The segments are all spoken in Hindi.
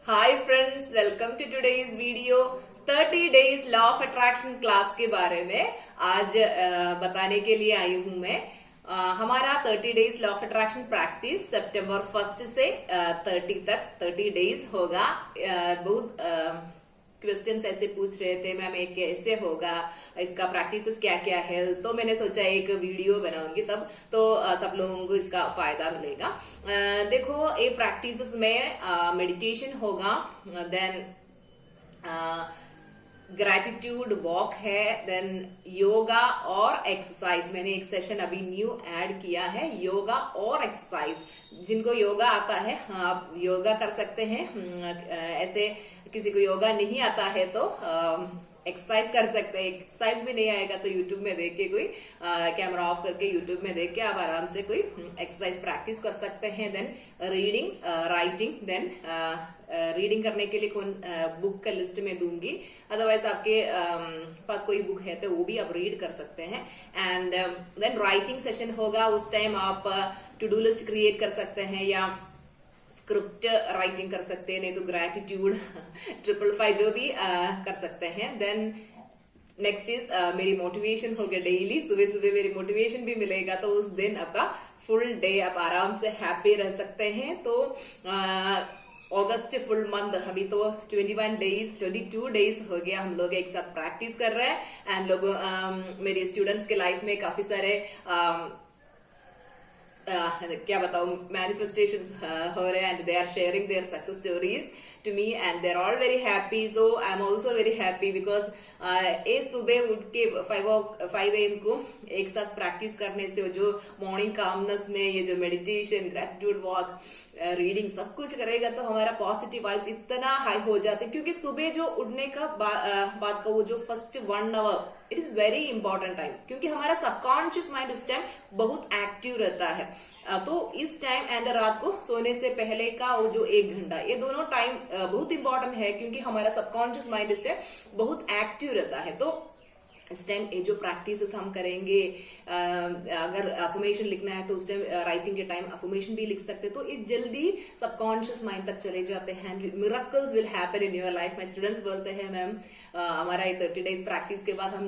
Hi friends, welcome to today's video. 30 days law of attraction class के बारे में आज बताने के लिए आई हूं मैं। हमारा 30 days law of attraction practice सितंबर 1 से 30 तक 30 डेज होगा। बहुत क्वेश्चंस ऐसे पूछ रहे थे, मैम एक कैसे होगा, इसका प्रैक्टिसेस क्या क्या है, तो मैंने सोचा एक वीडियो बनाऊंगी तब तो सब लोगों को इसका फायदा मिलेगा। देखो, ये प्रैक्टिसेस में मेडिटेशन होगा, देन ग्रैटिट्यूड वॉक है, देन योगा और एक्सरसाइज। मैंने एक सेशन अभी न्यू ऐड किया है, योगा और एक्सरसाइज। जिनको योगा आता है आप योगा कर सकते हैं। ऐसे किसी को योगा नहीं आता है तो एक्सरसाइज कर सकते हैं। एक्सरसाइज भी नहीं आएगा तो यूट्यूब में देख के कोई कैमरा ऑफ करके यूट्यूब में देख के आप आराम से कोई एक्सरसाइज प्रैक्टिस कर सकते हैं। Then reading, writing, then reading करने के लिए कौन बुक का लिस्ट में दूंगी, अदरवाइज आपके पास कोई बुक है तो वो भी आप रीड कर सकते हैं। एंड देन राइटिंग सेशन होगा, उस टाइम आप टू डू लिस्ट क्रिएट कर सकते हैं या स्क्रिप्ट राइटिंग कर सकते हैं, नहीं तो ग्रैटिट्यूड 555 जो भी कर सकते हैं। देन नेक्स्ट इज मेरी मोटिवेशन होगा डेली, सुबह सुबह मेरी मोटिवेशन भी मिलेगा, तो उस दिन आपका फुल डे आप आराम से हैप्पी रह सकते हैं। तो अगस्त फुल मंथ, अभी तो 22 डेज हो गया हम लोग एक साथ प्रैक्टिस कर रहे हैं। एंड लोगों मेरे स्टूडेंट्स के लाइफ में काफी सारे क्या बताऊं मैनिफेस्टेशन हो रहे हैं, and they are sharing their success stories to me and they are all very happy. So I am also very happy because इस सुबह उठ के 5 AM को एक साथ प्रैक्टिस करने से जो मॉर्निंग कामनेस में ये जो मेडिटेशन, ग्रैटिट्यूड वॉक, रीडिंग सब कुछ करेगा तो हमारा पॉजिटिव वाइब्स इतना हाई हो जाते हैं। क्योंकि सुबह जो उठने का बाद का वो जो first 1 hour it is very important time, क्योंकि हमारा सबकॉन्शियस माइंड उस टाइम बहुत एक्टिव रहता है। तो इस टाइम एंड रात को सोने से पहले का वो जो 1 घंटा, ये दोनों टाइम बहुत इंपॉर्टेंट है, क्योंकि हमारा सबकॉन्शियस माइंड इस टाइम बहुत एक्टिव रहता है। तो इस टाइम ये जो प्रैक्टिस हम करेंगे, अगर अफर्मेशन लिखना है तो उस टाइम राइटिंग के टाइम अफर्मेशन भी लिख सकते हैं, तो ये जल्दी सबकॉन्शियस माइंड तक चले जाते हैं। Miracles will happen in your life. My students बोलते हैं मैम हमारा ये 30 डेज प्रैक्टिस के बाद हम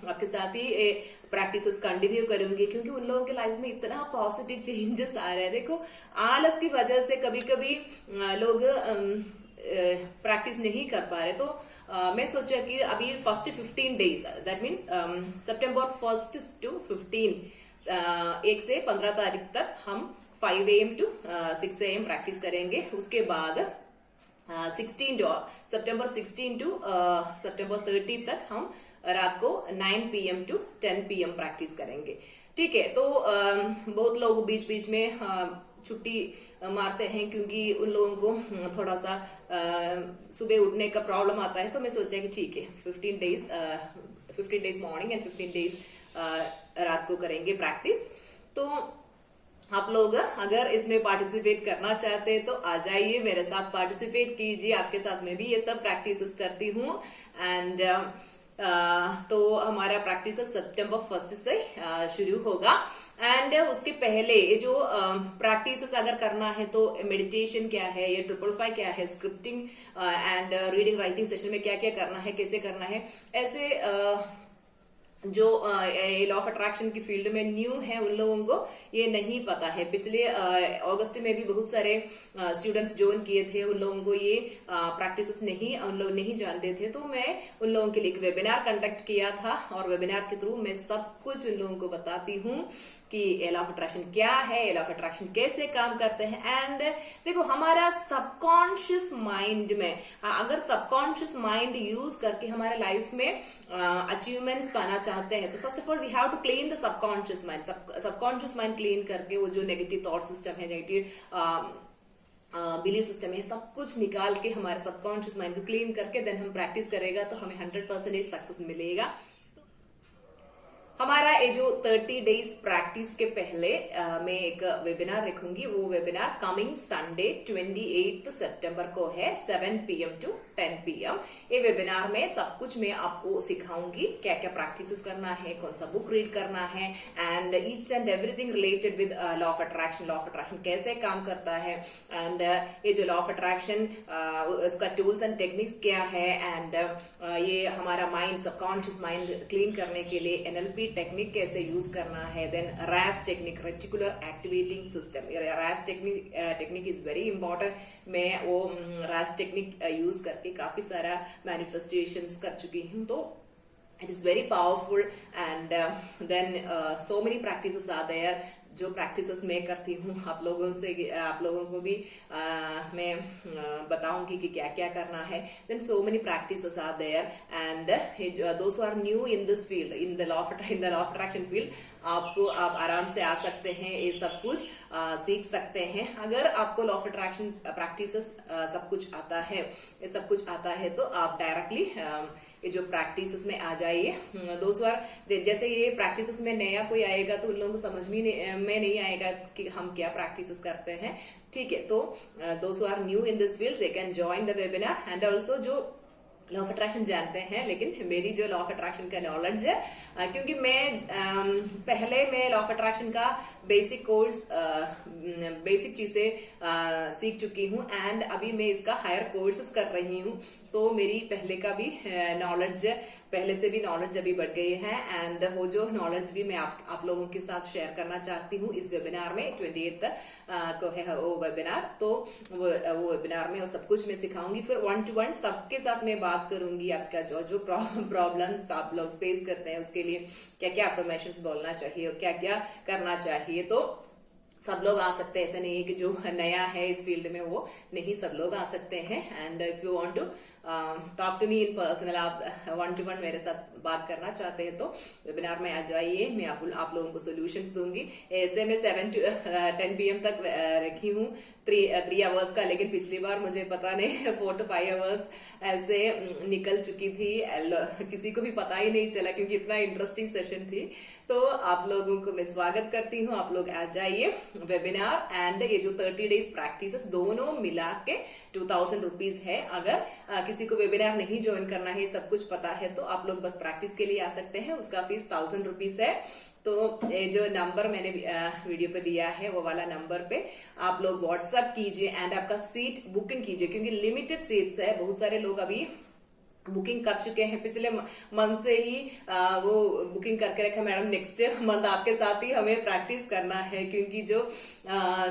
आपके साथ ही प्रैक्टिस कंटिन्यू करेंगे, क्योंकि उन लोगों के लाइफ में इतना पॉजिटिव चेंजेस आ रहे हैं। देखो, आलस की वजह से कभी कभी लोग प्रैक्टिस नहीं कर पा रहे, तो मैं सोचा कि अभी first 15 days, that means September 1 to 15, 1 से 15 तारीख तक हम 5 AM to 6 AM प्रैक्टिस करेंगे। उसके बाद सितंबर 16 to सितंबर 30 तक हम रात को 9 PM to 10 PM प्रैक्टिस करेंगे। ठीक है, तो बहुत लोग बीच बीच में छुट्टी मारते हैं, क्योंकि उन लोगों को थोड़ा सा सुबह उठने का प्रॉब्लम आता है। तो मैं सोचा कि ठीक है 15 डेज मॉर्निंग एंड 15 डेज रात को करेंगे प्रैक्टिस। तो आप लोग अगर इसमें पार्टिसिपेट करना चाहते हैं तो आ जाइए, मेरे साथ पार्टिसिपेट कीजिए। आपके साथ मैं भी ये सब प्रैक्टिस करती हूँ। एंड तो हमारा प्रैक्टिस सितंबर 1 से शुरू होगा। एंड उसके पहले जो प्रैक्टिस अगर करना है तो मेडिटेशन क्या है, ये 555 क्या है, scripting and reading writing session में क्या क्या करना है, कैसे करना है, ऐसे जो लॉ ऑफ अट्रैक्शन की फील्ड में न्यू है उन लोगों को ये नहीं पता है। पिछले अगस्त में भी बहुत सारे स्टूडेंट्स ज्वाइन किए थे, उन लोगों को ये प्रैक्टिस उन लोग नहीं जानते थे। तो मैं उन लोगों के लिए एक वेबिनार कंडक्ट किया था, और वेबिनार के थ्रू मैं सब कुछ उन लोगों को बताती हूँ कि लॉ ऑफ अट्रैक्शन क्या है, लॉ ऑफ अट्रैक्शन कैसे काम करते हैं। एंड देखो, हमारा सबकॉन्शियस माइंड में अगर सबकॉन्शियस माइंड यूज करके हमारे लाइफ में अचीवमेंट्स पाना चाहते हैं तो first of all we have to clean the subconscious mind. Subconscious mind clean करके वो जो नेगेटिव थॉट सिस्टम है, नेगेटिव बिलीफ सिस्टम है, सब कुछ निकाल के हमारे सबकॉन्शियस माइंड को क्लीन करके देन हम प्रैक्टिस करेगा तो हमें 100% सक्सेस मिलेगा। हमारा ये जो 30 डेज प्रैक्टिस के पहले मैं एक वेबिनार रखूंगी। वो वेबिनार कमिंग संडे 28 सितंबर को है 7 PM टू 10 PM। ये वेबिनार में सब कुछ मैं आपको सिखाऊंगी, क्या क्या प्रैक्टिस करना है, कौन सा बुक रीड करना है, and each and everything related with law of attraction. Law of attraction कैसे काम करता है, एंड ये जो लॉ ऑफ अट्रैक्शन उसका टूल्स एंड टेक्निक्स क्या है, एंड ये हमारा माइंड, सबकॉन्शियस माइंड क्लीन करने के लिए NLP टेक्निक कैसे यूज करना है। Then RAS technique, reticular activating system. RAS technique is very important. मैं वो RAS टेक्निक यूज करके काफी सारा मैनिफेस्टेशंस कर चुकी हूँ, तो it is very powerful, and then so many practices are there जो प्रैक्टिसेस मैं करती हूँ। आप लोगों को भी मैं बताऊंगी कि क्या क्या करना है। Then so many practices are there, and those are new in this field, in the law of attraction field, आप आराम से आ सकते हैं, ये सब कुछ सीख सकते हैं। अगर आपको लॉ ऑफ अट्रैक्शन प्रैक्टिसेस सब कुछ आता है, ये सब कुछ आता है, तो आप डायरेक्टली ये जो प्रैक्टिसेस में आ जाइए। जैसे ये प्रैक्टिसेस में नया कोई आएगा तो उन लोगों को समझ में नहीं आएगा कि हम क्या प्रैक्टिसेस करते हैं, ठीक है। तो those who are new in this field they can join the webinar. And also जो लॉ ऑफ अट्रैक्शन जानते हैं, लेकिन मेरी जो लॉ ऑफ अट्रैक्शन का नॉलेज है, क्योंकि पहले मैं लॉ ऑफ अट्रैक्शन का बेसिक कोर्स, बेसिक चीजें सीख चुकी हूँ, एंड अभी मैं इसका हायर कोर्सेस कर रही हूँ। तो मेरी पहले का भी नॉलेज, पहले से भी नॉलेज अभी बढ़ गई है, एंड वो जो नॉलेज भी मैं आप लोगों के साथ शेयर करना चाहती हूँ इस वेबिनार में। 28 को है वो वेबिनार, तो वो वेबिनार में वो सब कुछ मैं सिखाऊंगी। फिर 1 to 1 सबके साथ मैं बात करूंगी, आपका जो प्रॉब्लम्स आप लोग फेस करते हैं उसके लिए क्या क्या अफर्मेशंस बोलना चाहिए और क्या क्या करना चाहिए। तो सब लोग आ सकते हैं, ऐसा नहीं है कि जो नया है इस फील्ड में वो नहीं, सब लोग आ सकते हैं। And if you want to talk to me in personal, आप 1 to 1 मेरे साथ बात करना चाहते हैं, तो वेबिनार में आ जाइए, मैं आप लोगों को सोल्यूशंस दूंगी। ऐसे मैं 7 to 10 PM तक रखी हूँ, 3 hours का, लेकिन पिछली बार मुझे पता नहीं 4 to 5 hours ऐसे निकल चुकी थी, किसी को भी पता ही नहीं चला, क्योंकि इतना इंटरेस्टिंग सेशन थी। तो आप लोगों को मैं स्वागत करती हूँ, आप लोग आ जाइए वेबिनार। एंड ये जो 30 डेज प्रैक्टिसेस दोनों मिला के 2000 रुपीज है। अगर किसी को वेबिनार नहीं ज्वाइन करना है, सब कुछ पता है, तो आप लोग बस प्रैक्टिस के लिए आ सकते हैं, उसका फीस 1000 रुपीज है। तो ये जो नंबर मैंने वीडियो पे दिया है, वो वाला नंबर पे आप लोग व्हाट्सएप कीजिए, एंड आपका सीट बुकिंग कीजिए, क्योंकि लिमिटेड सीट्स है। बहुत सारे लोग अभी बुकिंग कर चुके हैं, पिछले मंथ से ही वो बुकिंग करके रखा, मैडम नेक्स्ट मंथ आपके साथ ही हमें प्रैक्टिस करना है, क्योंकि जो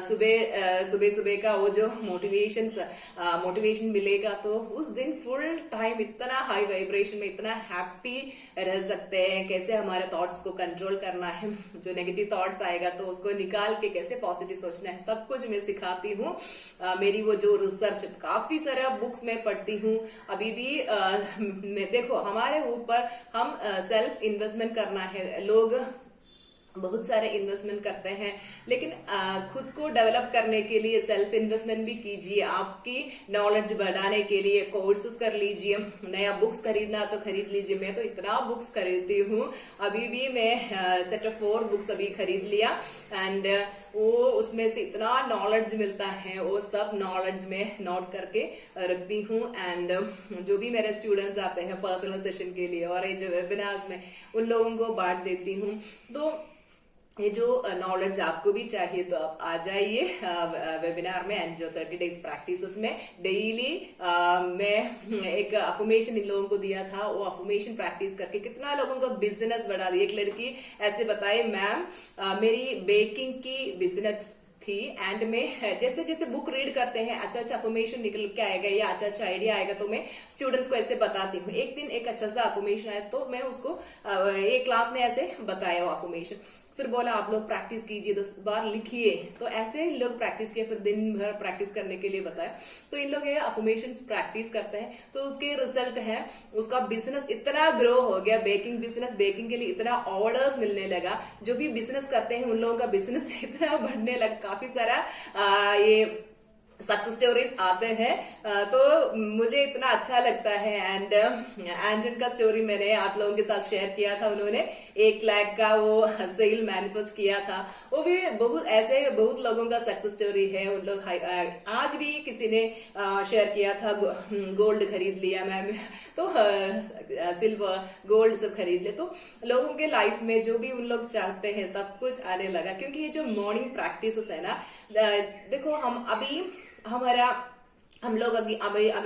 सुबह का वो जो मोटिवेशन मिलेगा, तो उस दिन फुल टाइम इतना हाई वाइब्रेशन में, इतना हैप्पी रह सकते हैं। कैसे हमारे थॉट्स को कंट्रोल करना है, जो नेगेटिव थॉट्स आएगा तो उसको निकाल के कैसे पॉजिटिव सोचना है, सब कुछ मैं सिखाती हूँ। मेरी वो जो रिसर्च, काफी सारा बुक्स मैं पढ़ती हूँ अभी भी। देखो, हमारे ऊपर हम सेल्फ इन्वेस्टमेंट करना है। लोग बहुत सारे इन्वेस्टमेंट करते हैं, लेकिन खुद को डेवलप करने के लिए सेल्फ इन्वेस्टमेंट भी कीजिए। आपकी नॉलेज बढ़ाने के लिए कोर्सेज कर लीजिए, नया बुक्स खरीदना तो खरीद लीजिए। मैं तो इतना बुक्स खरीदती हूँ, अभी भी मैं सेट ऑफ 4 बुक्स अभी खरीद लिया, एंड वो उसमें से इतना नॉलेज मिलता है, वो सब नॉलेज में नोट करके रखती हूँ। एंड जो भी मेरे स्टूडेंट्स आते हैं पर्सनल सेशन के लिए और ये जो वेबिनार्स में, उन लोगों को बांट देती हूँ। तो ये जो नॉलेज आपको भी चाहिए, तो आप आ जाइए वेबिनार में। एंड जो 30 डेज प्रैक्टिसेस में डेली मैं एक अफर्मेशन इन लोगों को दिया था, वो अफर्मेशन प्रैक्टिस करके कितना लोगों का बिजनेस बढ़ा दिया। एक लड़की ऐसे बताए, मैम मेरी बेकिंग की बिजनेस थी, एंड मैं जैसे जैसे बुक रीड करते हैं, अच्छा अफर्मेशन निकल के आएगा या अच्छा आइडिया आएगा, तो मैं स्टूडेंट्स को ऐसे बताती हूँ। एक दिन एक अच्छा सा अफर्मेशन आया, तो मैं उसको एक क्लास में ऐसे बताया वो अफर्मेशन, फिर बोला आप लोग प्रैक्टिस कीजिए, 10 बार लिखिए। तो ऐसे इन लोग प्रैक्टिस किए, फिर दिन भर प्रैक्टिस करने के लिए बताया। तो इन लोग ये अफर्मेशंस प्रैक्टिस करते हैं, तो उसके रिजल्ट है उसका बिजनेस इतना ग्रो हो गया, बेकिंग बिजनेस, बेकिंग के लिए इतना ऑर्डर्स मिलने लगा। जो भी बिजनेस करते हैं उन लोगों का बिजनेस इतना बढ़ने लगा, काफी सारा ये सक्सेस स्टोरीज आते हैं, तो मुझे इतना अच्छा लगता है। एंड एंजन का स्टोरी मैंने आप लोगों के साथ शेयर किया था, उन्होंने 1 लाख का वो सेल मैनिफेस्ट किया था। वो भी बहुत ऐसे बहुत लोगों का सक्सेस स्टोरी है। उन लोग आज भी किसी ने शेयर किया था गोल्ड खरीद लिया मैम, तो सिल्वर गोल्ड सब खरीद ले, तो लोगों के लाइफ में जो भी उन लोग चाहते हैं सब कुछ आने लगा। क्योंकि ये जो मॉर्निंग प्रैक्टिस है ना, देखो हम लोग अभी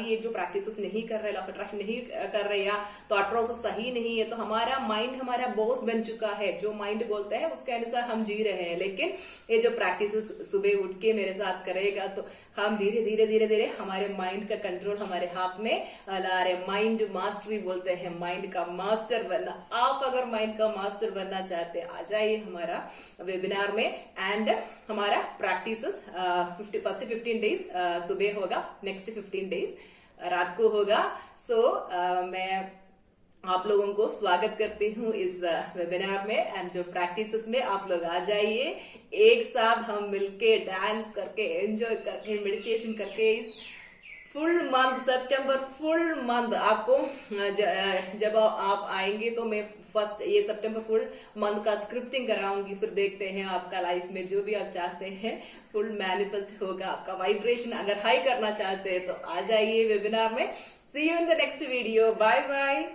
ये जो प्रैक्टिस नहीं कर रहे, लॉ ऑफ अट्रैक्शन नहीं कर रहे, या थॉट प्रोसेस सही नहीं है, तो हमारा माइंड हमारा बॉस बन चुका है। जो माइंड बोलता है उसके अनुसार हम जी रहे हैं। लेकिन ये जो प्रैक्टिस सुबह उठ के मेरे साथ करेगा, तो हम धीरे धीरे धीरे धीरे हमारे माइंड का कंट्रोल हमारे हाथ में ला रहे। माइंड मास्टरी बोलते हैं, माइंड का मास्टर बनना। आप अगर माइंड का मास्टर बनना चाहते आ जाइए हमारा वेबिनार में। एंड हमारा प्रैक्टिस फर्स्ट 15 डेज सुबह होगा, नेक्स्ट 15 डेज रात को होगा। सो मैं आप लोगों को स्वागत करती हूँ इस वेबिनार में। एंड जो प्रैक्टिसेस में आप लोग आ जाइए, एक साथ हम मिलके डांस करके, एंजॉय करके, मेडिटेशन करके इस फुल मंथ सितंबर फुल मंथ आपको जब आप आएंगे तो मैं फर्स्ट ये सितंबर फुल मंथ का स्क्रिप्टिंग कराऊंगी। फिर देखते हैं आपका लाइफ में जो भी आप चाहते हैं फुल मैनिफेस्ट होगा। आपका वाइब्रेशन अगर हाई करना चाहते हैं तो आ जाइए वेबिनार में। See you in the next video. Bye bye.